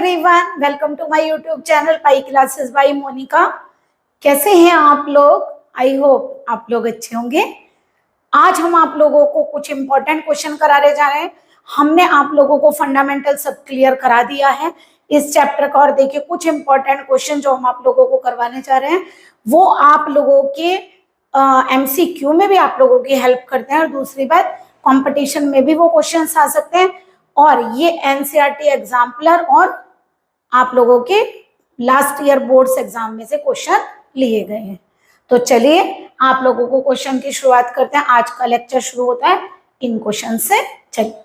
Everyone, welcome to my YouTube channel pi classes by Monika. कैसे हैं आप लोग? आई होप आप लोग अच्छे होंगे। आज हम आप लोगों को कुछ इंपॉर्टेंट क्वेश्चन कराने जा रहे हैं। हमने आप लोगों को फंडामेंटल सब क्लियर करा दिया है इस चैप्टर का, और देखिए कुछ इंपॉर्टेंट क्वेश्चन जो हम आप लोगों को करवाने जा रहे हैं वो आप लोगों के एमसीक्यू में भी आप लोगों की हेल्प करते हैं, और दूसरी बात कंपटीशन में भी वो क्वेश्चंस आ सकते हैं। और ये एनसीईआरटी एग्जाम्पलर और आप लोगों के लास्ट ईयर बोर्ड्स एग्जाम में से क्वेश्चन लिए गए हैं। तो चलिए आप लोगों को क्वेश्चन की शुरुआत करते हैं। आज का लेक्चर शुरू होता है इन क्वेश्चन से। चलिए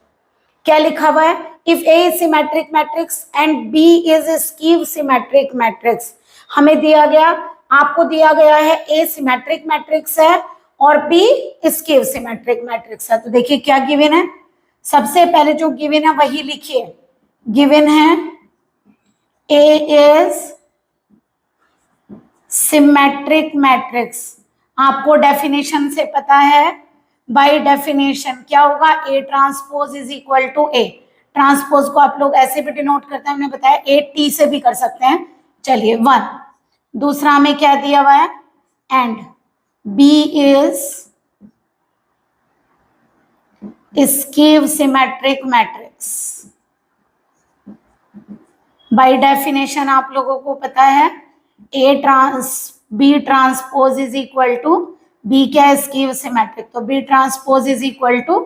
क्या लिखा हुआ है? If A is symmetric matrix and B is skew symmetric matrix. हमें दिया गया, आपको दिया गया है ए सिमेट्रिक मैट्रिक्स है और बी स्कीव सिमेट्रिक मैट्रिक्स है। तो देखिए क्या गिवन है, सबसे पहले जो गिवन है वही लिखिए। गिवन है ए इज सिमेट्रिक मैट्रिक्स। आपको डेफिनेशन से पता है, बाय डेफिनेशन क्या होगा? A transpose is equal to A. Transpose को आप लोग ऐसे भी डिनोट करते हैं, हमने बताया ए टी से भी कर सकते हैं। चलिए 1। दूसरा में क्या दिया हुआ है? And B is skew symmetric matrix. By definition आप लोगों को पता है B transpose is equal to B क्या है? Skew symmetric. तो B transpose is equal to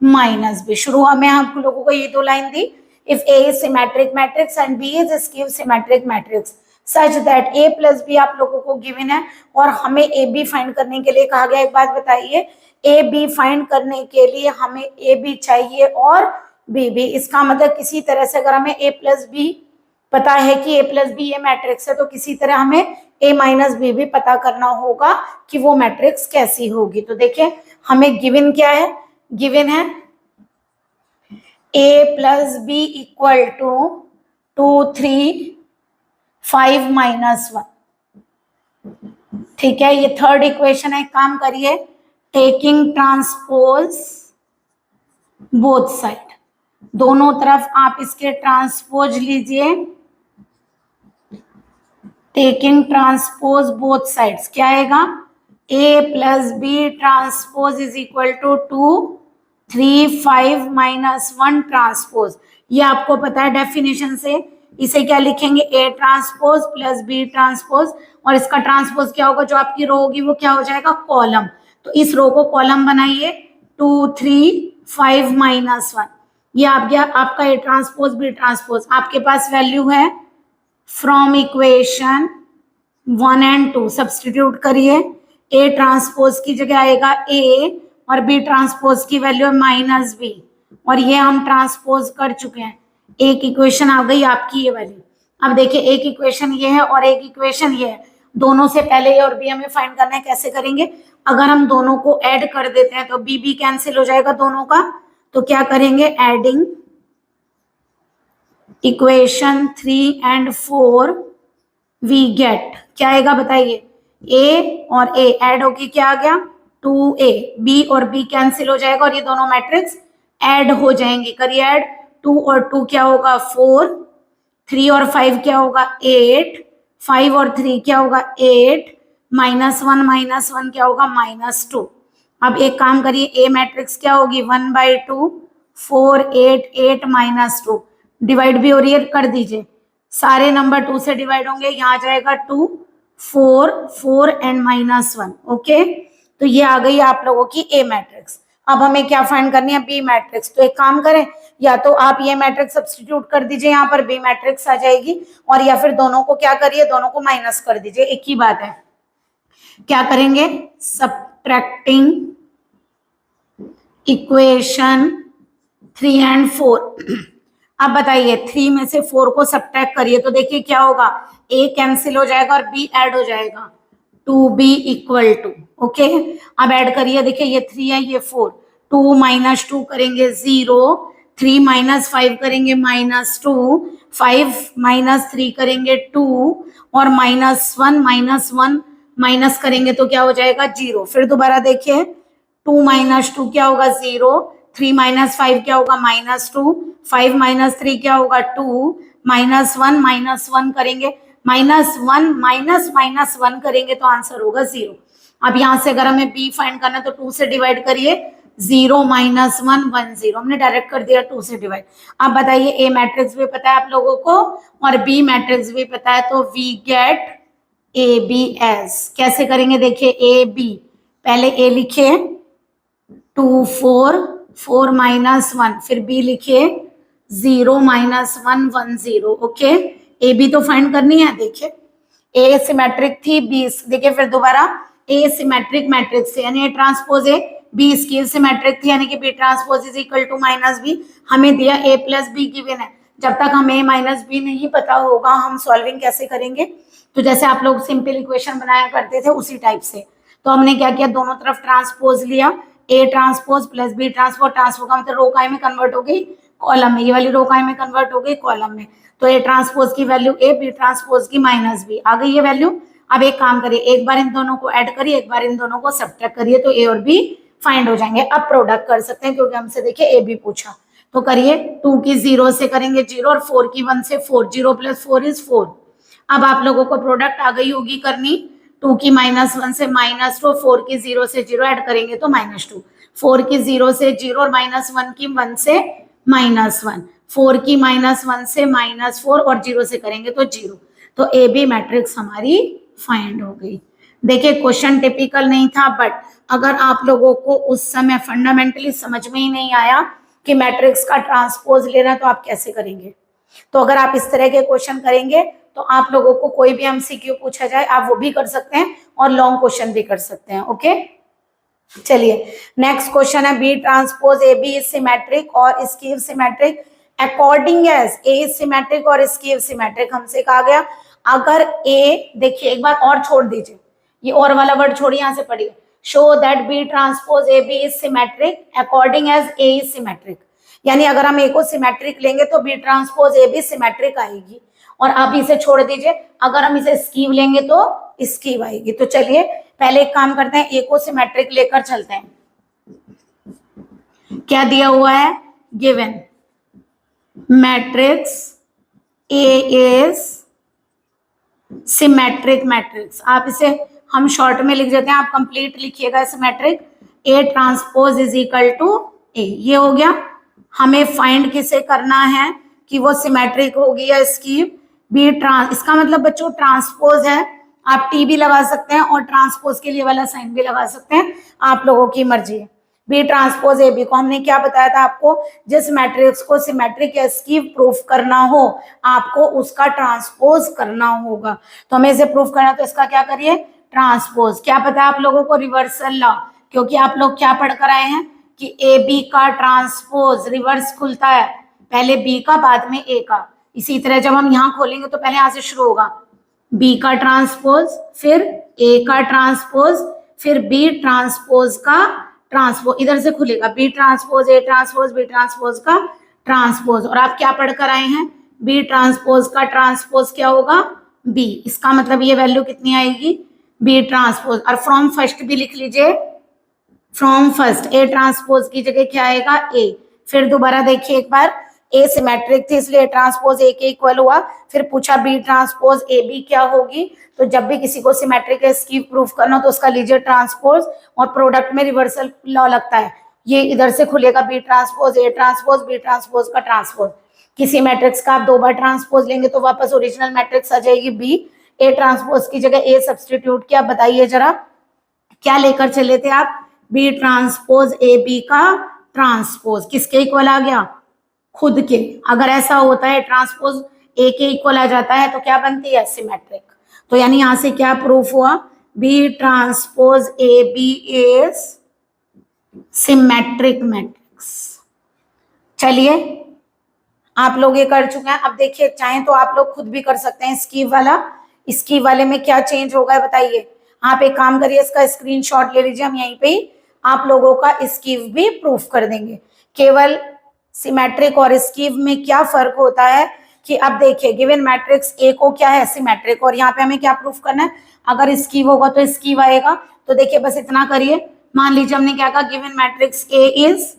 minus B. शुरू में आप लोगों को ये दो लाइन दी, if A is symmetric matrix and B is skew symmetric matrix such that A plus B आप लोगों को गिवन है और हमें ए बी फाइंड करने के लिए कहा गया। एक बात बताइए, ए बी फाइंड करने के लिए हमें ए बी चाहिए और बी बी। इसका मतलब किसी तरह से अगर हमें ए प्लस बी पता है कि ए प्लस बी ये मैट्रिक्स है, तो किसी तरह हमें ए माइनस बी भी पता करना होगा कि वो मैट्रिक्स कैसी होगी। तो देखिए हमें गिवन क्या है? गिवन है ए प्लस बी इक्वल टू 2 3 5 -1। ठीक है, ये थर्ड इक्वेशन है। काम करिए, टेकिंग ट्रांसपोज बोथ साइड, दोनों तरफ आप इसके ट्रांसपोज लीजिए। टेकिंग ट्रांसपोज बोथ साइड्स क्या आएगा? A plus B transpose is equal to 2 3 5 -1 transpose. ये आपको पता है डेफिनेशन से। इसे क्या लिखेंगे? A transpose plus B transpose, और इसका ट्रांसपोज क्या होगा? जो आपकी रो होगी वो क्या हो जाएगा? कॉलम। तो इस रो को कॉलम बनाइए, 2 3 5 -1। ये आप गया आपका ए ट्रांसपोज बी ट्रांसपोज। आपके पास वैल्यू है फ्रॉम इक्वेशन 1 एंड 2 सब्सटीट्यूट करिए। ए ट्रांसपोज की जगह आएगा ए और बी ट्रांसपोज की वैल्यू है माइनस बी, और ये हम ट्रांसपोज कर चुके हैं। एक इक्वेशन आ गई आपकी ये वाली। अब देखिए एक इक्वेशन ये है और एक इक्वेशन ये है, दोनों से पहले ए और बी हमें फाइंड करना है। कैसे करेंगे? अगर हम दोनों को ऐड कर देते हैं तो बी बी कैंसिल हो जाएगा दोनों का। तो क्या करेंगे? Adding equation 3 and 4 we get क्या आएगा बताइए? ए और ए ऐड होके क्या आ गया? 2a। बी और बी कैंसिल हो जाएगा और ये दोनों मैट्रिक्स ऐड हो जाएंगे। करिए ऐड, 2 और 2 क्या होगा? 4, 3 और 5 क्या होगा? 8, 5 और 3 क्या होगा? 8, -1 क्या होगा? -2। अब एक काम करिए, ए मैट्रिक्स क्या होगी? 1/2 4 8 8 -2 डिवाइड भी हो रही है, कर दीजिए। सारे नंबर 2 से डिवाइड होंगे, यहाँ आ जाएगा 2 4 4 एंड -1। ओके, तो ये आ गई आप लोगों की ए मैट्रिक्स। अब हमें क्या फाइंड करनी है? B matrix. तो एक काम करें, या तो आप ये मैट्रिक्स सब्स्टिट्यूट कर दीजिए, यहाँ पर बी मैट्रिक्स आ जाएगी, और या फिर दोनों को क्या करिए? दोनों को माइनस कर दीजिए, एक ही बात है। क्या करेंगे? Subtracting equation 3 and 4। अब बताइए 3 में से 4 को सब्ट्रैक्ट करिए तो देखिए क्या होगा? a कैंसिल हो जाएगा और b ऐड हो जाएगा, 2b इक्वल टू। ओके, अब ऐड करिए, देखिए ये 3 है ये 4, 2 - 2 करेंगे 0, 3 - 5 करेंगे -2, 5 - 3 करेंगे 2, और -1 माइनस करेंगे तो क्या हो जाएगा? 0। फिर दोबारा देखिए, 2 - 2 क्या होगा? 0, 3 - 5 क्या होगा? -2, 5 - 3 क्या होगा? 2, -1 करेंगे, -1 -1 करेंगे तो आंसर होगा 0। अब यहाँ से अगर हमें b फाइंड करना है तो 2 से डिवाइड करिए, 0 -1 1 0, हमने डायरेक्ट कर दिया 2 से डिवाइड। अब बताइए a मैट्रिक्स भी पता है आप लोगों को और b मैट्रिक्स भी पता है, तो वी गेट ABS। कैसे करेंगे देखिए, AB पहले A लिखिए 2 4 4 -1, फिर B लिखिए 0 -1 1 0। ओके, AB तो फाइंड करनी है। देखिए A सिमेट्रिक थी, B देखिए फिर दोबारा A सिमेट्रिक मैट्रिक्स है यानी A transpose A, B skew symmetric थी यानी कि B transpose is equal to -B। हमें दिया A प्लस B गिवन है, जब तक हमें -B नहीं पता होगा हम सॉल्विंग कैसे करेंगे। तो जैसे आप लोग सिंपल इक्वेशन बनाया करते थे उसी टाइप से, तो हमने क्या किया, दोनों तरफ ट्रांसपोज लिया, A transpose plus B transpose, transpose का मतलब रो काय में कन्वर्ट हो गई कॉलम में, ये वाली रो काय में कन्वर्ट हो गई कॉलम में। तो A ट्रांसपोज की वैल्यू A, B ट्रांसपोज की -B आ गई ये वैल्यू। अब एक काम करिए, एक बार इन दोनों को ऐड करिए, एक बार इन दोनों को सब्ट्रैक्ट करिए, तो A और B फाइंड हो जाएंगे। अब प्रोडक्ट कर सकते हैं क्योंकि हमसे देखिए AB पूछा, तो करिए 2 की 0 से करेंगे 0 और 4 की 1 से 4, 0 + 4 = 4। अब आप लोगों को प्रोडक्ट आ गई होगी करनी, 2 की -1 से -2, 4 की 0 से 0 ऐड करेंगे तो -2, 4 की 0 से 0 और -1 की 1 से -1, 4 की -1 से -4 और 0 से करेंगे तो 0। तो AB मैट्रिक्स हमारी फाइंड हो गई। देखिए क्वेश्चन टिपिकल नहीं था, बट अगर आप लोगों को उस समय फंडामेंटली समझ में ही नहीं आया कि मैट्रिक्स का ट्रांसपोज लेना तो आप कैसे करेंगे। तो अगर आप इस तरह के क्वेश्चन करेंगे तो आप लोगों को कोई भी MCQ पूछा जाए आप वो भी कर सकते हैं और लॉन्ग क्वेश्चन भी कर सकते हैं। ओके, चलिए नेक्स्ट क्वेश्चन है, B transpose AB is symmetric और skew symmetric according as A is symmetric और स्कीव सिमेट्रिक। हमसे कहा गया अगर A, देखिए एक बार और छोड़ दीजिए, ये और वाला वर्ड छोड़िए, यहाँ से पढ़िए, show that B transpose AB is symmetric according as A is symmetric. यानी अगर हम A को सिमेट्रिक लेंगे तो B ट्रांसपोज AB सिमेट्रिक आएगी, और आप इसे छोड़ दीजिए, अगर हम इसे स्कीव लेंगे तो स्कीव आएगी। तो चलिए पहले एक काम करते हैं, A को सिमेट्रिक लेकर चलते हैं। क्या दिया हुआ है, given matrix A is symmetric matrix. आप इसे हम शॉर्ट में लिख देते हैं, आप कंप्लीट लिखिएगा symmetric, A transpose is equal to A। ये हो गया। हमें फाइंड किसे करना है कि वो सिमेट्रिक होगी या स्कीव। बी ट्रांस, इसका मतलब बच्चों ट्रांसपोज है, आप T भी लगा सकते हैं और ट्रांसपोज के लिए वाला साइन भी लगा सकते हैं, आप लोगों की मर्जी है। बी ट्रांसपोज AB को हमने क्या बताया था आपको, जिस मैट्रिक्स को सिमेट्रिक या स्कीव प्रूफ करना हो आपको उसका ट्रांसपोज करना होगा। तो हमें इसे प्रूफ करना, तो इसका क्या करिए, ट्रांसपोज। क्या पता है आप लोगों को, रिवर्सल लॉ, क्योंकि आप लोग क्या पढ़ कर आए हैं कि AB का ट्रांसपोज रिवर्स खुलता है, पहले B का बाद में A का। इसी तरह जब हम यहाँ खोलेंगे तो पहले यहाँ से शुरू होगा, B का ट्रांसपोज, फिर A का ट्रांसपोज, फिर B ट्रांसपोज का ट्रांसपोज, इधर से खुलेगा B transpose, A transpose, B transpose का ट्रांसपोज। और आप क्या पढ़ कर आए हैं, B ट्रांसपोज का ट्रांसपोज क्या होगा, B। इसका मतलब ये वैल्यू कितनी आएगी, B ट्रांसपोज। और फ्रॉम फर्स्ट भी लिख लीजिए, फ्रॉम फर्स्ट A ट्रांसपोज की जगह क्या आएगा, A। फिर दोबारा देखिए एक बार, A सिमेट्रिक थी इसलिए ट्रांसपोज A के इक्वल हुआ, फिर पूछा B ट्रांसपोज AB क्या होगी। तो जब भी किसी को सिमेट्रिक या स्कीव प्रूफ करना हो तो उसका लीजिए ट्रांसपोज, और प्रोडक्ट में रिवर्सल लॉ लगता है, ये इधर से खुलेगा B transpose A transpose, B transpose का ट्रांसपोज। किसी मैट्रिक्स का आप 2 बार ट्रांसपोज लेंगे तो वापस ओरिजिनल मैट्रिक्स आ जाएगी B। A ट्रांसपोज की जगह A सब्सटीट्यूट किया, बताइए जरा क्या लेकर चले थे आप, B ट्रांसपोज AB का ट्रांसपोज किसके इक्वल आ गया, खुद के। अगर ऐसा होता है ट्रांसपोज A के इक्वल आ जाता है तो क्या बनती है, सिमेट्रिक। तो यानी यहां से क्या प्रूफ हुआ, B transpose AB is symmetric matrix. चलिए आप लोग ये कर चुके हैं। अब देखिए चाहें तो आप लोग खुद भी कर सकते हैं स्कीव वाला। स्कीव वाले में क्या चेंज होगा है बताइए। आप एक काम करिए, इसका स्क्रीनशॉट ले लीजिए, हम यहीं पे ही आप लोगों का स्कीव भी प्रूफ कर देंगे। केवल सिमेट्रिक और स्कीव में क्या फर्क होता है कि अब देखिए गिवन मैट्रिक्स A को क्या है, सिमेट्रिक, और यहाँ पे हमें क्या प्रूफ करना है, अगर स्कीव होगा तो स्कीव आएगा। तो देखिए बस इतना करिए, मान लीजिए हमने क्या कहा, given matrix A is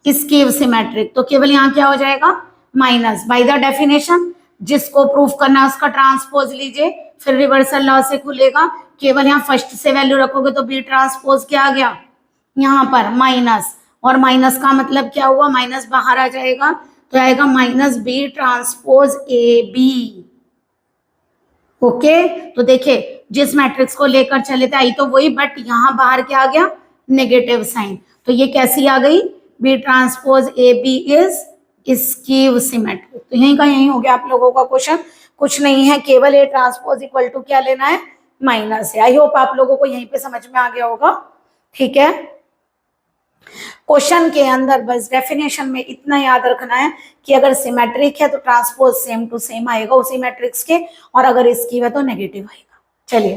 skew symmetric, तो केवल यहाँ क्या हो जाएगा, माइनस बाय द डेफिनेशन जिसको प्रूफ करना है उसका ट्रांसपोज लीजिए, फिर रिवर्सल लॉ से खुलेगा। केवल यहाँ फर्स्ट से वैल्यू रखोगे तो बी ट्रांसपोज क्या आ गया यहाँ पर माइनस, और माइनस का मतलब क्या हुआ, माइनस बाहर आ जाएगा तो आएगा minus B transpose A B. Okay, तो देखिए जिस मैट्रिक्स को लेकर चले थे आई तो वही, बट यहाँ बाहर क्या आ गया नेगेटिव साइन, तो ये कैसी आ गई B transpose A B is skew symmetric. तो यहीं का यही हो गया आप लोगों का क्वेश्चन, कुछ नहीं है, केवल ए ट्रांसपोज इक्वल टू क्या लेना है माइनस है। आई होप आप लोगों को यहीं पे समझ में आ गया होगा। ठीक है, क्वेश्चन के अंदर बस डेफिनेशन में इतना याद रखना है कि अगर सिमेट्रिक है तो ट्रांसपोज सेम टू सेम आएगा उसी मैट्रिक्स के, और अगर स्कीव है तो नेगेटिव आएगा। चलिए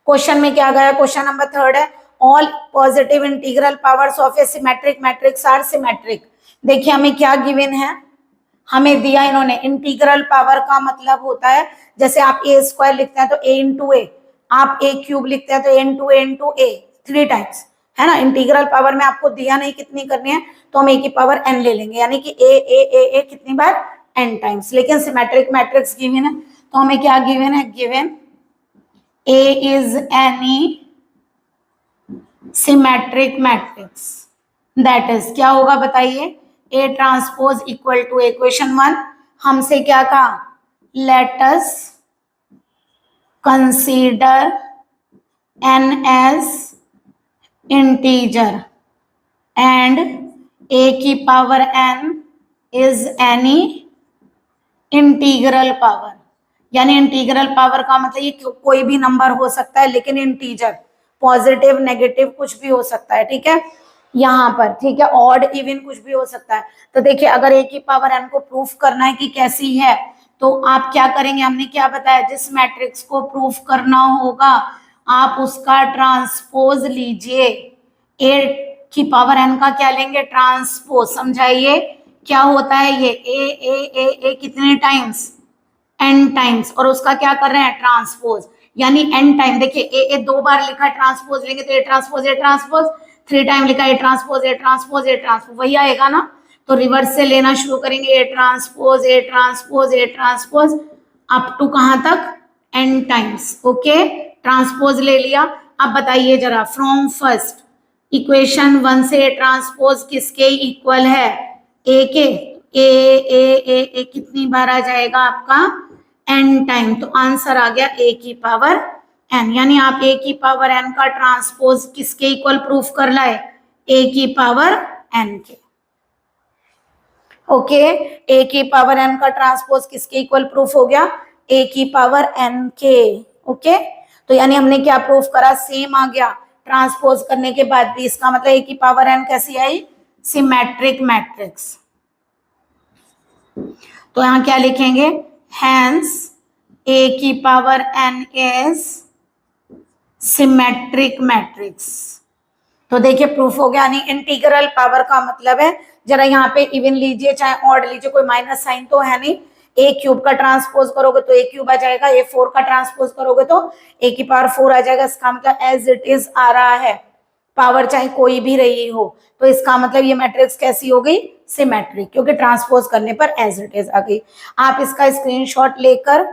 क्वेश्चन में क्या गया, क्वेश्चन नंबर 3 है all positive integral powers of a symmetric matrix are symmetric. देखिए हमें क्या गिवन है, हमें दिया इन्होंने इंटीग्रल पावर का मतलब होता है जैसे आप ए स्क्वायर लिखते हैं तो ए इंटू ए, आप ए क्यूब लिखते हैं तो ए इंटू ए 3 टाइम्स, है ना। इंटीग्रल पावर में आपको दिया नहीं कितनी करनी है तो हम ए की पावर एन ले लेंगे, यानी कि ए ए ए ए कितनी बार एन टाइम्स। लेकिन सिमेट्रिक मैट्रिक्स गिवन है तो हमें क्या गिवन है, given A is any symmetric matrix that is क्या होगा बताइए, A transpose equal to equation 1 हमसे क्या कहा, let us consider n as integer and A की power n is any integral power. यानी इंटीग्रल पावर का मतलब ये कोई भी नंबर हो सकता है, लेकिन इंटीजर पॉजिटिव नेगेटिव कुछ भी हो सकता है, ठीक है यहाँ पर, ठीक है ऑड इवन कुछ भी हो सकता है। तो देखिए अगर ए की पावर एन को प्रूफ करना है कि कैसी है तो आप क्या करेंगे, हमने क्या बताया, जिस मैट्रिक्स को प्रूफ करना होगा आप उसका ट्रांसपोज लीजिए, ए की पावर एन का क्या लेंगे ट्रांसपोज। समझाइए क्या होता है ये, ए ए ए ए कितने टाइम्स एन टाइम्स, और उसका क्या कर रहे हैं ट्रांसपोज, यानी एन टाइम। देखिए ए ए 2 बार लिखा है ट्रांसपोज लेंगे तो ए ट्रांसपोज 3 टाइम लिखा है ए ट्रांसपोज वही आएगा ना। तो रिवर्स से लेना शुरू करेंगे, ए ट्रांसपोज अप टू कहां तक एन टाइम्स। ओके ट्रांसपोज ले लिया। अब बताइए जरा फ्रॉम फर्स्ट इक्वेशन 1 से ए ट्रांसपोज किसके इक्वल है, ए के, ए कितनी बार आ जाएगा आपका एन टाइम, तो आंसर आ गया ए की पावर एन। यानी आप ए की पावर एन का ट्रांसपोज किसके इक्वल प्रूफ कर लाए, ए की पावर एन के। ओके ए की पावर एन का ट्रांसपोज किसके इक्वल प्रूफ हो गया, ए की पावर एन के। ओके तो यानी हमने क्या प्रूफ करा, सेम आ गया ट्रांसपोज करने के बाद भी। इसका मतलब ए की पावर एन कैसी आई, सिमेट्रिक मैट्रिक्स। तो यहां क्या लिखेंगे, हैंस ए की power n is symmetric matrix. तो देखिए प्रूफ हो गया, यानी इंटीग्रल पावर का मतलब है, जरा यहाँ पे इवन लीजिए चाहे ऑड लीजिए, कोई माइनस साइन तो है नहीं। ए क्यूब का ट्रांसपोज करोगे तो ए क्यूब आ जाएगा, ए 4 का ट्रांसपोज करोगे तो ए की पावर 4 आ जाएगा। इसका मतलब एज इट इज आ रहा है, पावर चाहे कोई भी रही हो, तो इसका मतलब ये मैट्रिक्स कैसी हो गई सिमेट्रिक, क्योंकि ट्रांसपोज करने पर एज इट इज आ गई। आप इसका स्क्रीनशॉट लेकर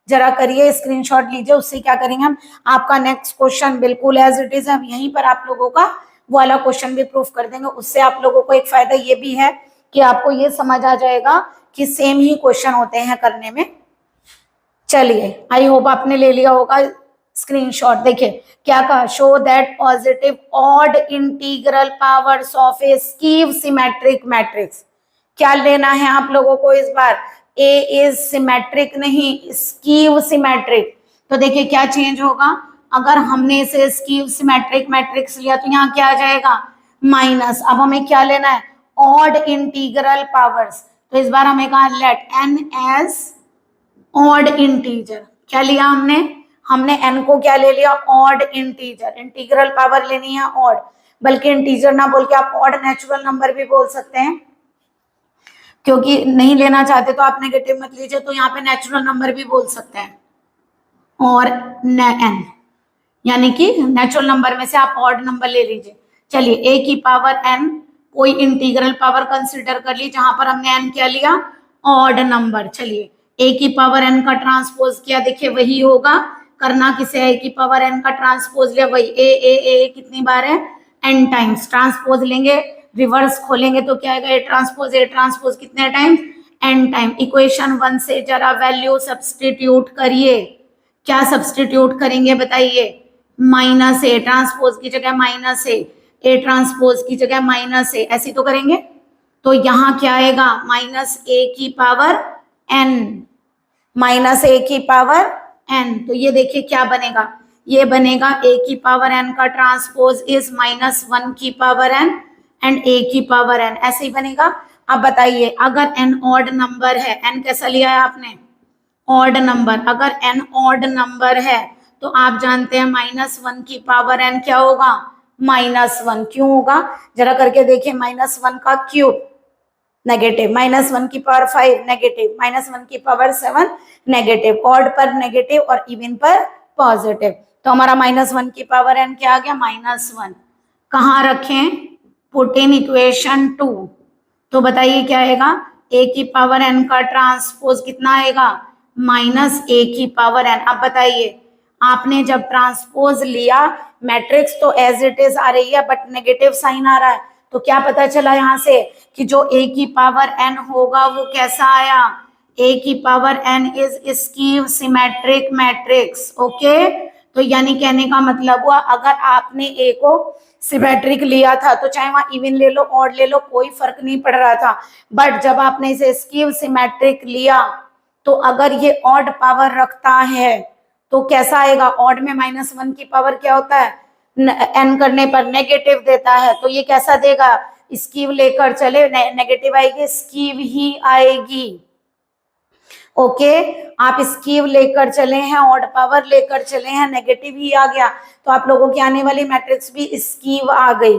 जरा करिए, स्क्रीनशॉट लीजिए, उससे क्या करेंगे हम, आपका नेक्स्ट क्वेश्चन बिल्कुल एज इट इज हम यहीं पर आप लोगों का वो वाला क्वेश्चन भी प्रूफ कर देंगे। उससे आप लोगों को एक फायदा ये भी है कि आपको ये समझ आ जाएगा कि सेम ही क्वेश्चन होते हैं करने में। चलिए आई होप आपने ले लिया होगा स्क्रीनशॉट। देखिए क्या कहा, show that positive odd integral powers of A skew symmetric matrix. क्या लेना है आप लोगों को इस बार, ए इज सिमेट्रिक नहीं स्कीव सिमेट्रिक। तो देखिए क्या चेंज होगा, अगर हमने इसे स्कीव सिमेट्रिक मैट्रिक्स लिया तो यहाँ क्या आ जाएगा माइनस। अब हमें क्या लेना है, ऑड इंटीग्रल पावर्स। तो इस बार हमें कहा let n as odd integer. क्या लिया हमने एन को क्या ले लिया ऑड इंटीजर। इंटीग्रल पावर लेनी है ऑड, बल्कि इंटीजर ना बोल के आप ऑड नेचुरल नंबर भी बोल सकते हैं, क्योंकि नहीं लेना चाहते तो आप नेगेटिव मत लीजिए, तो यहाँ पे नेचुरल नंबर भी बोल सकते हैं। और एन यानी कि नेचुरल नंबर में से आप ऑड नंबर ले लीजिए। चलिए ए की पावर एन कोई इंटीग्रल पावर कंसीडर कर ली जहां पर हमने एन क्या लिया ऑड नंबर। चलिए ए की पावर एन का ट्रांसपोज किया, देखिए वही होगा, करना किसे है, ए की पावर एन का ट्रांसपोज लिया, वही ए कितनी बार है, एन टाइम्स। ट्रांसपोज लेंगे, रिवर्स खोलेंगे तो क्या आएगा, ए ट्रांसपोज कितने टाइम्स, एन टाइम। इक्वेशन 1 से जरा वैल्यू सब्सटीट्यूट करिए, क्या सब्सटीट्यूट करेंगे बताइए, माइनस ए ट्रांसपोज की जगह माइनस ए ट्रांसपोज की जगह माइनस ए, ऐसी तो करेंगे। तो यहाँ क्या आएगा, माइनस ए की पावर एन, माइनस ए की पावर एन। तो ये देखिए क्या बनेगा, ये बनेगा ए की पावर एन का ट्रांसपोज इज माइनस 1 की पावर एन एंड ए की पावर एन, ऐसे ही बनेगा। अब बताइए अगर एन ऑड नंबर है, एन कैसा लिया है आपने, ऑड नंबर, अगर एन ऑड नंबर है तो आप जानते हैं माइनस 1 की पावर एन क्या होगा, माइनस 1। क्यों होगा, जरा करके देखिए, माइनस 1 का क्यूब नेगेटिव, माइनस 1 की पावर 5 नेगेटिव, माइनस 1 की पावर 7 नेगेटिव, ऑड पर नेगेटिव और इवन पर पॉजिटिव। तो हमारा माइनस 1 की पावर एन क्या आ गया, माइनस 1। कहाँ रखें, पुट इन इक्वेशन 2। तो बताइए क्या आएगा, ए की पावर एन का ट्रांसपोज कितना आएगा, माइनस ए की पावर एन। अब बताइए आपने जब ट्रांसपोज लिया, मैट्रिक्स तो एज इट इज आ रही है बट नेगेटिव साइन आ रहा है, तो क्या पता चला यहाँ से कि जो ए की पावर एन होगा वो कैसा आया, ए की power n is skew symmetric matrix. Okay, तो यानी कहने का मतलब हुआ अगर आपने ए को सिमेट्रिक लिया था तो चाहे वहां इवन ले लो ऑड ले लो कोई फर्क नहीं पड़ रहा था, बट जब आपने इसे स्कीव सिमेट्रिक लिया तो अगर ये ऑड पावर रखता है तो कैसा आएगा, ऑड में माइनस 1 की पावर क्या होता है, एन करने पर नेगेटिव देता है, तो ये कैसा देगा, स्कीव लेकर चले, नेगेटिव आएगी, स्कीव ही आएगी। ओके, आप स्कीव लेकर चले हैं, ऑड पावर लेकर चले हैं, नेगेटिव ही आ गया, तो आप लोगों की आने वाली मैट्रिक्स भी स्कीव आ गई।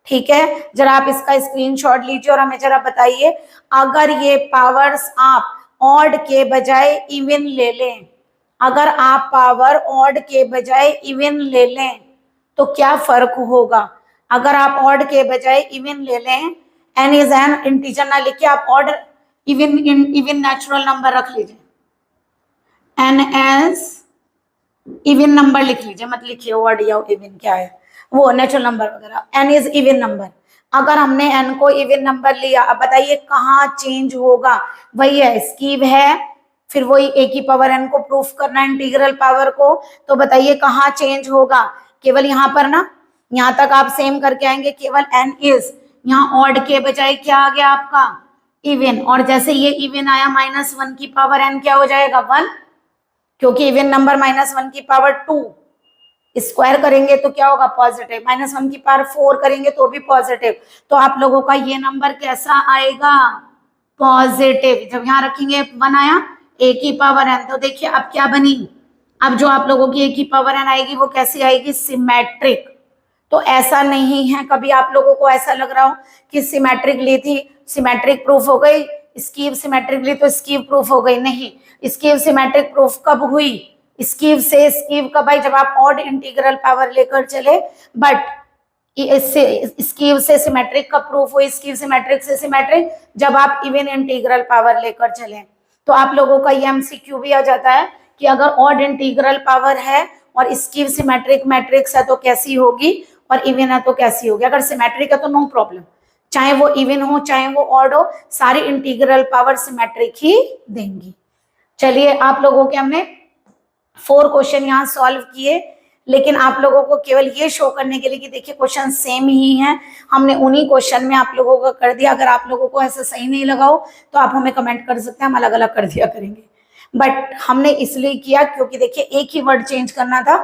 ठीक है, जरा आप इसका स्क्रीनशॉट लीजिए और हमें जरा बताइए अगर ये पावर्स आप ऑड के बजाय इवन ले लें, अगर आप पावर ऑड के बजाय इवन ले लें तो क्या फर्क होगा। अगर आप ऑड के बजाय इवन ले लें, एन इज एन इंटीजर ना लिखिए, आप ऑड इवन नेचुरल नंबर रख लीजिए, एन एज इवन नंबर लिख लीजिए, मत लिखिए ऑड या इवन क्या है वो नेचुरल नंबर वगैरह, एन इज इवन नंबर। अगर हमने एन को इवन नंबर लिया, अब बताइए कहाँ चेंज होगा, वही है स्कीव है, फिर वही ए की पावर एन को प्रूफ करना इंटीग्रल पावर को, तो बताइए कहाँ चेंज होगा, केवल यहाँ पर ना, यहाँ तक आप सेम करके आएंगे, केवल एन इज, यहाँ ऑड के बजाय क्या आ गया आपका इवन, और जैसे ये इवन आया माइनस 1 की पावर एन क्या हो जाएगा 1, क्योंकि इवन नंबर माइनस 1 की पावर 2 स्क्वायर करेंगे तो क्या होगा पॉजिटिव, माइनस 1 की पावर 4 करेंगे तो भी पॉजिटिव, तो आप लोगों का ये नंबर कैसा आएगा पॉजिटिव। जब यहाँ रखेंगे 1 आया ए की पावर एन, तो देखिए अब क्या बनी, अब जो आप लोगों की ए की पावर एन आएगी वो कैसी आएगी, सिमेट्रिक। तो ऐसा नहीं है कभी आप लोगों को ऐसा लग रहा हो कि सिमेट्रिक ली थी सिमेट्रिक प्रूफ हो गई, स्कीव सिमेट्रिक ली तो स्कीव प्रूफ हो गई, नहीं, स्कीव सिमेट्रिक प्रूफ कब हुई, स्कीव से स्कीव कब आई, जब आप ऑड इंटीग्रल पावर लेकर चले, बट इससे स्कीव से सिमेट्रिक कब प्रूफ हुई, स्कीव सिमेट्रिक से सिमेट्रिक जब आप इवन इंटीग्रल पावर लेकर चले। तो आप लोगों का ये एमसीक्यू भी आ जाता है कि अगर ऑड इंटीग्रल पावर है और स्कीव सिमेट्रिक मैट्रिक्स है तो कैसी होगी, और इवन है तो कैसी होगी। अगर सिमेट्रिक है तो नो प्रॉब्लम, चाहे वो इवन हो चाहे वो ऑड हो, सारी इंटीग्रल पावर सिमेट्रिक ही देंगी। चलिए आप लोगों के हमने 4 क्वेश्चन यहाँ सॉल्व किए, लेकिन आप लोगों को केवल ये शो करने के लिए कि देखिए क्वेश्चन सेम ही हैं, हमने उन्हीं क्वेश्चन में आप लोगों का कर दिया। अगर आप लोगों को ऐसा सही नहीं लगा हो तो आप हमें कमेंट कर सकते हैं, हम अलग अलग कर दिया करेंगे, बट हमने इसलिए किया क्योंकि देखिए एक ही वर्ड चेंज करना था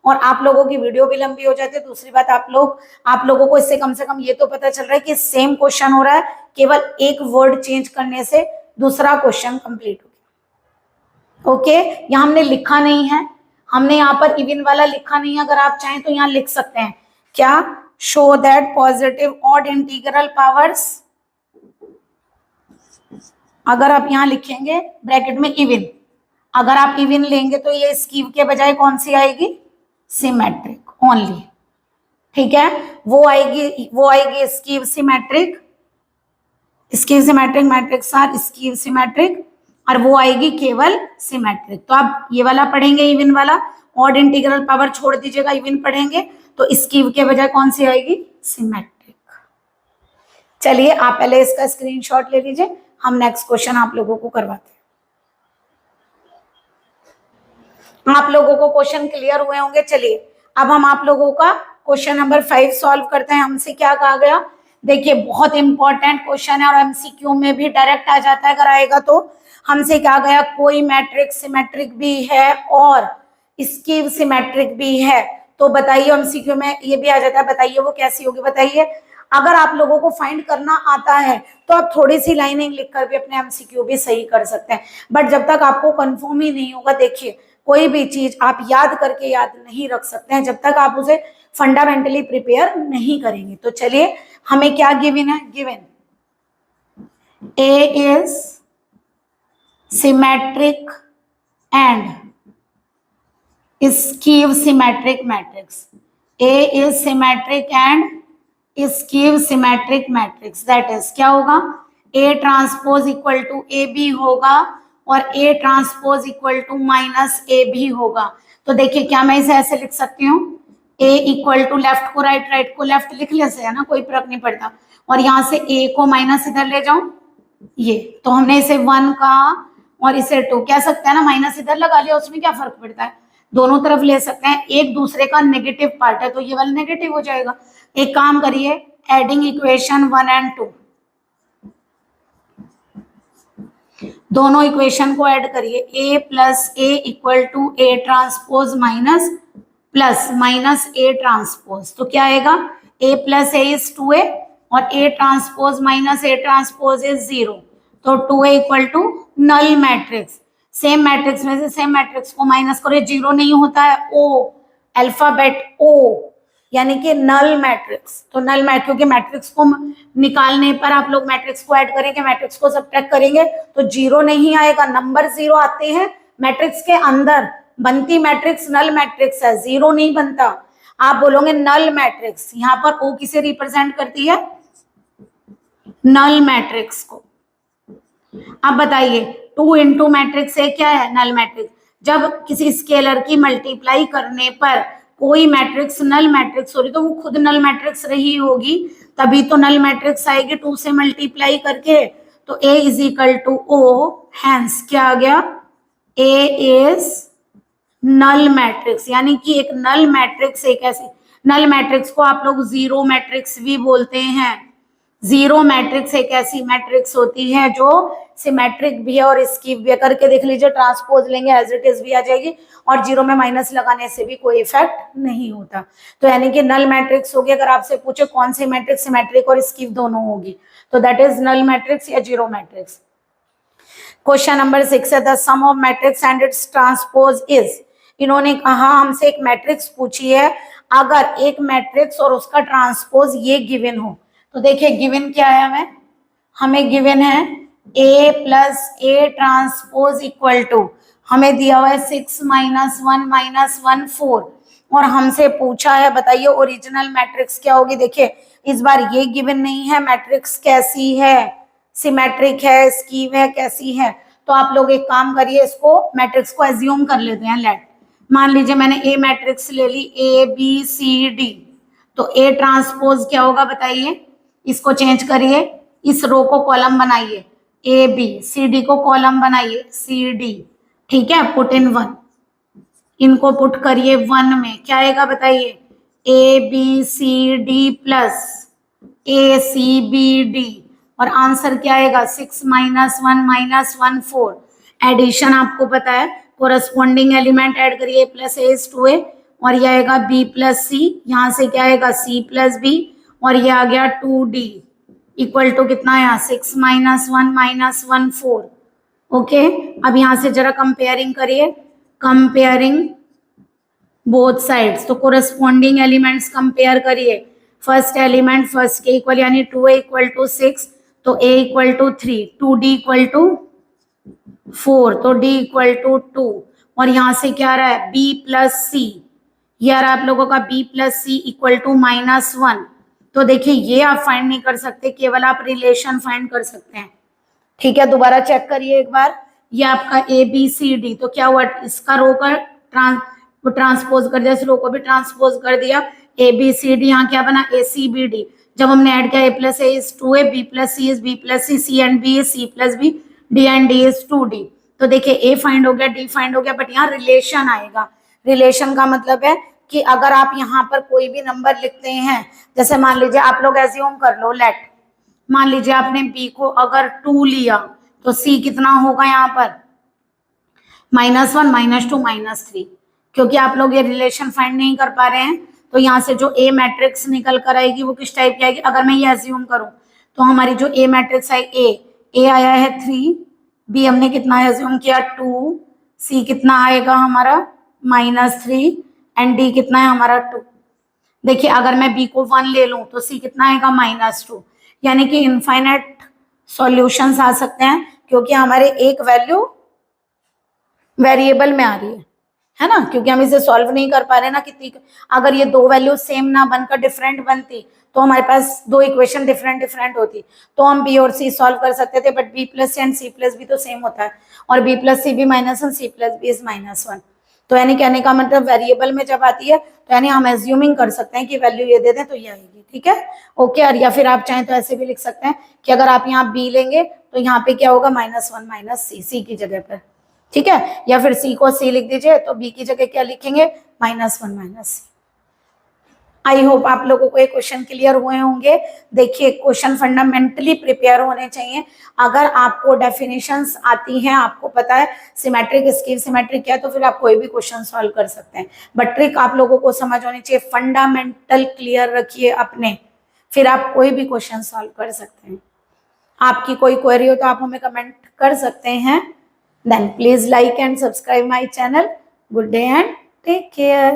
और आप लोगों की वीडियो भी लंबी हो जाती है। दूसरी बात आप लोगों को इससे कम से कम ये तो पता चल रहा है कि सेम क्वेश्चन हो रहा है, केवल एक वर्ड चेंज करने से दूसरा क्वेश्चन कंप्लीट हो गया। ओके, यहाँ हमने लिखा नहीं है, हमने यहाँ पर इवन वाला लिखा नहीं है, अगर आप चाहें तो यहाँ लिख सकते हैं क्या, show that positive odd integral powers, अगर आप यहाँ लिखेंगे ब्रैकेट में इवन, अगर आप इवन लेंगे तो ये स्कीव के बजाय कौन सी आएगी, सिमेट्रिक ओनली। ठीक है, वो आएगी skew symmetric, skew symmetric matrix are skew symmetric, और वो आएगी केवल सिमेट्रिक। तो आप ये वाला पढ़ेंगे इवन वाला, ऑड इंटीग्रल पावर छोड़ दीजिएगा, इवन पढ़ेंगे तो इसकी के बजाय कौन सी आएगी, सिमेट्रिक। चलिए आप पहले इसका स्क्रीनशॉट ले लीजिए, हम नेक्स्ट क्वेश्चन आप लोगों को करवाते हैं। आप लोगों को क्वेश्चन क्लियर हुए होंगे। चलिए अब हम आप लोगों का क्वेश्चन नंबर 5 सॉल्व करते हैं। हमसे क्या कहा गया, देखिए बहुत इंपॉर्टेंट क्वेश्चन है और एमसीक्यू में भी डायरेक्ट आ जाता है अगर आएगा तो। हमसे कहा गया कोई मैट्रिक्स सिमेट्रिक भी है और स्कीव सिमेट्रिक भी है, तो बताइए, एमसीक्यू में ये भी आ जाता है, बताइए वो कैसी होगी। बताइए अगर आप लोगों को फाइंड करना आता है तो आप थोड़ी सी लाइनिंग लिखकर भी अपने एमसीक्यू भी सही कर सकते हैं, बट जब तक आपको कंफर्म ही नहीं होगा, देखिए कोई भी चीज आप याद करके याद नहीं रख सकते हैं जब तक आप उसे फंडामेंटली प्रिपेयर नहीं करेंगे। तो चलिए हमें क्या गिवन है, given A is symmetric and skew symmetric matrix, A is symmetric and skew symmetric matrix, that is क्या होगा, A transpose equal to A B होगा और A transpose equal to minus A भी होगा। तो देखिए क्या मैं इसे ऐसे लिख सकती हूँ, ए इक्वल टू लेफ्ट को राइट, राइट को लेफ्ट लिख ले से, है ना, कोई फर्क नहीं पड़ता, और यहाँ से ए को माइनस इधर ले जाऊं, ये तो हमने इसे 1 कहा और इसे 2 कह सकते हैं ना, माइनस इधर लगा लिया, उसमें क्या फर्क पड़ता है, दोनों तरफ ले सकते हैं, एक दूसरे का नेगेटिव पार्ट है तो ये वाला नेगेटिव हो जाएगा। एक काम करिए, एडिंग इक्वेशन 1 एंड 2, दोनों इक्वेशन को ऐड करिए, a plus A equal to A transpose minus plus minus A transpose, तो क्या आएगा, a plus A is 2a और a transpose minus A transpose is 0, तो 2a equal to null matrix. Same matrix में से same matrix को minus करो, 0 नहीं होता है, o अल्फाबेट o यानी कि नल मैट्रिक्स। तो नल मैट्रिक्स, क्योंकि मैट्रिक्स को निकालने पर आप लोग मैट्रिक्स को ऐड करेंगे, मैट्रिक्स को सब्ट्रैक्ट करेंगे तो 0 नहीं आएगा, नंबर 0 आते हैं मैट्रिक्स के अंदर, बनती मैट्रिक्स नल मैट्रिक्स है, 0 नहीं बनता। आप बोलोगे नल मैट्रिक्स, यहाँ पर ओ किसे रिप्रेजेंट करती है, नल मैट्रिक्स को। अब बताइए 2 इंटू मैट्रिक्स है क्या है, नल मैट्रिक्स। जब किसी स्केलर की मल्टीप्लाई करने पर कोई मैट्रिक्स नल मैट्रिक्स हो रही तो वो खुद नल मैट्रिक्स रही होगी, तभी तो नल मैट्रिक्स आएगी 2 से मल्टीप्लाई करके। तो A is equal to O, hence क्या आ गया, A इज नल मैट्रिक्स, यानी कि एक नल मैट्रिक्स, एक ऐसी नल मैट्रिक्स को आप लोग जीरो मैट्रिक्स भी बोलते हैं। जीरो मैट्रिक्स एक ऐसी मैट्रिक्स होती है जो सिमेट्रिक भी है और स्कीव भी है, करके देख लीजिए, ट्रांसपोज लेंगे एज इट इज भी आ जाएगी और 0 में माइनस लगाने से भी कोई इफेक्ट नहीं होता। तो यानी कि नल मैट्रिक्स होगी, अगर आपसे पूछे कौन सी मैट्रिक्स सिमेट्रिक और स्कीव दोनों होगी तो दैट इज नल मैट्रिक्स या जीरो मैट्रिक्स। क्वेश्चन नंबर 6 है the sum of matrix and its transpose is. इन्होंने कहा हमसे एक मैट्रिक्स पूछी है, अगर एक मैट्रिक्स और उसका ट्रांसपोज ये गिवन हो, तो देखिए गिवन क्या है, हमें गिवन है a plus A transpose equal to, हमें दिया हुआ है 6 माइनस 1 माइनस 1 4, और हमसे पूछा है बताइए ओरिजिनल मैट्रिक्स क्या होगी। देखिए इस बार ये गिवन नहीं है मैट्रिक्स कैसी है, सिमेट्रिक है, स्कीव है, कैसी है। तो आप लोग एक काम करिए, इसको मैट्रिक्स को एज्यूम कर लेते हैं। लेट मान लीजिए मैंने ए मैट्रिक्स ले ली, ए बी सी डी, तो ए ट्रांसपोज क्या होगा बताइए, इसको चेंज करिए, इस रो को कॉलम बनाइए, ए बी, सी डी को कॉलम बनाइए, सी डी, ठीक है, पुट इन 1, इनको पुट करिए 1 में, क्या आएगा बताइए, A B C D plus A C B D, और आंसर क्या आएगा 6 माइनस 1 माइनस 1 4। एडिशन आपको पता है, कोरस्पॉन्डिंग एलिमेंट ऐड करिए, प्लस ए इज टू ए, और ये आएगा बी प्लस सी, यहाँ से क्या आएगा सी प्लस बी, और ये आ गया 2d इक्वल टू कितना आया 6 माइनस 1 माइनस 1 4। ओके, अब यहाँ से जरा कंपेयरिंग करिए, कंपेयरिंग बोथ साइड्स, तो कोरस्पॉन्डिंग एलिमेंट्स कंपेयर करिए, फर्स्ट एलिमेंट फर्स्ट के इक्वल यानी 2a इक्वल टू 6, तो a equal to 3, 2d equal to 4, तो d इक्वल टू 2, और यहाँ से क्या आ रहा है b प्लस सी, ये आ रहा है आप लोगों का b plus C equal to minus 1। तो देखिए ये आप फाइंड नहीं कर सकते, केवल आप रिलेशन फाइंड कर सकते हैं, ठीक है। दोबारा चेक करिए एक बार, ये आपका ABCD, तो क्या हुआ, इसका रो का ट्रांसपोज कर दिया, इस रो को भी ट्रांसपोज कर दिया, ABCD, यहाँ क्या बना ACBD। जब हमने ऐड किया A + A is 2A, B + C is B + C, C and B is C + B, D and D is 2D। तो देखिए A फाइंड हो गया, D फाइंड हो गया, बट यहाँ रिलेशन आएगा। रिलेशन का मतलब है कि अगर आप यहाँ पर कोई भी नंबर लिखते हैं, जैसे मान लीजिए आप लोग एज्यूम कर लो, लेट मान लीजिए आपने B को अगर 2 लिया तो C कितना होगा यहाँ पर -1 -2 -3, क्योंकि आप लोग ये रिलेशन फाइंड नहीं कर पा रहे हैं। तो यहाँ से जो A मैट्रिक्स निकल कर आएगी वो किस टाइप की आएगी, अगर मैं ये एज्यूम करूं तो हमारी जो A मैट्रिक्स आएगी, A आया है 3, B हमने कितना एज्यूम किया 2, C कितना आएगा हमारा -3 एंड D कितना है हमारा 2। देखिए अगर मैं B को 1 ले लूं तो C कितना आएगा -2, यानी कि इनफाइनाइट सॉल्यूशंस आ सकते हैं, क्योंकि हमारे एक वैल्यू वेरिएबल में आ रही है ना, क्योंकि हम इसे सॉल्व नहीं कर पा रहे ना कितनी। अगर ये दो वैल्यू सेम ना बनकर डिफरेंट बनती तो हमारे पास दो इक्वेशन डिफरेंट होती, तो हम B और C सॉल्व कर सकते थे, but B + C and C + B तो सेम होता है, और B + C भी -1, C + B इज -1। तो यानी कहने का मतलब वेरिएबल में जब आती है तो यानी हम एज्यूमिंग कर सकते हैं कि वैल्यू ये दे दें तो ये आएगी, ठीक है, ओके। और या फिर आप चाहें तो ऐसे भी लिख सकते हैं कि अगर आप यहाँ B लेंगे तो यहाँ पे क्या होगा -1 - C की जगह पर, ठीक है, या फिर C को C लिख दीजिए तो B की जगह क्या लिखेंगे -1 - C। आई होप आप लोगों को ये क्वेश्चन क्लियर हुए होंगे। देखिए क्वेश्चन फंडामेंटली प्रिपेयर होने चाहिए। अगर आपको डेफिनेशंस आती हैं, आपको पता है सिमेट्रिक स्कीव सिमेट्रिक क्या है, तो फिर आप कोई भी क्वेश्चन सॉल्व कर सकते हैं, बट ट्रिक आप लोगों को समझ होनी चाहिए। फंडामेंटल क्लियर रखिए अपने, फिर आप कोई भी क्वेश्चन सॉल्व कर सकते हैं। आपकी कोई क्वेरी हो तो आप हमें कमेंट कर सकते हैं। Then please like and subscribe my channel. Good day and take care.